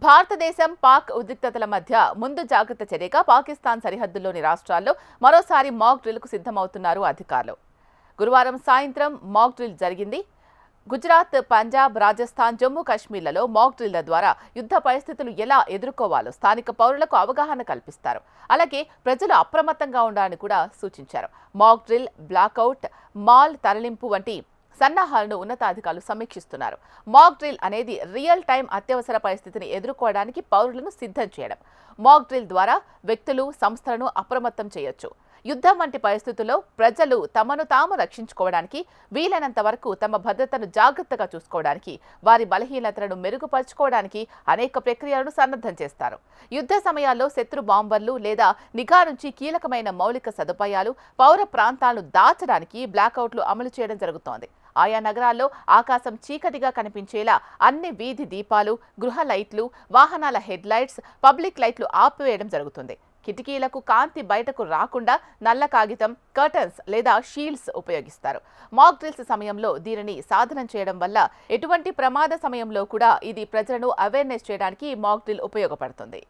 భారతదేశం పాక్ ఉద్రిక్తతల మధ్య ముందు జాగ్రత్త చర్యగా పాకిస్తాన్ సరిహద్దుల్లోని రాష్ట్రాల్లో మరోసారి మాక్ డ్రిల్కు సిద్ధమవుతున్నారు అధికారులు. గురువారం సాయంత్రం మాక్ డ్రిల్ జరిగింది. గుజరాత్, పంజాబ్, రాజస్థాన్, జమ్మూ కాశ్మీర్లలో మాక్ డ్రిల్ల ద్వారా యుద్ధ పరిస్థితులు ఎలా ఎదుర్కోవాలో స్థానిక పౌరులకు అవగాహన కల్పిస్తారు. అలాగే ప్రజలు అప్రమత్తంగా ఉండాలని కూడా సూచించారు. మాక్ డ్రిల్, బ్లాకౌట్, మాల్ తరలింపు వంటి సన్నాహాలను ఉన్నతాధికారులు సమీక్షిస్తున్నారు. మాక్ డ్రిల్ అనేది రియల్ టైం అత్యవసర పరిస్థితిని ఎదుర్కోవడానికి పౌరులను సిద్ధం చేయడం. మాక్ డ్రిల్ ద్వారా వ్యక్తులు, సంస్థలను అప్రమత్తం చేయొచ్చు. యుద్ధం వంటి పరిస్థితుల్లో ప్రజలు తమను తాము రక్షించుకోవడానికి, వీలైనంత వరకు తమ భద్రతను జాగ్రత్తగా చూసుకోవడానికి, వారి బలహీనతలను మెరుగుపరుచుకోవడానికి అనేక ప్రక్రియలను సన్నద్ధం చేస్తారు. యుద్ధ సమయాల్లో శత్రు బాంబర్లు లేదా నిఘా నుంచి కీలకమైన మౌలిక సదుపాయాలు, పౌర ప్రాంతాలను దాచడానికి బ్లాకౌట్లు అమలు చేయడం జరుగుతోంది. ఆయా నగరాల్లో ఆకాశం చీకటిగా కనిపించేలా అన్ని వీధి దీపాలు, గృహ లైట్లు, వాహనాల హెడ్ లైట్స్, పబ్లిక్ లైట్లు ఆపివేయడం జరుగుతుంది. కిటికీలకు కాంతి బయటకు రాకుండా నల్ల కాగితం, కర్టన్స్ లేదా షీల్డ్స్ ఉపయోగిస్తారు. మాక్ డ్రిల్స్ సమయంలో దీనిని సాధనం చేయడం వల్ల ఎటువంటి ప్రమాద సమయంలో కూడా ఇది ప్రజలను అవేర్నెస్ చేయడానికి మాక్ డ్రిల్ ఉపయోగపడుతుంది.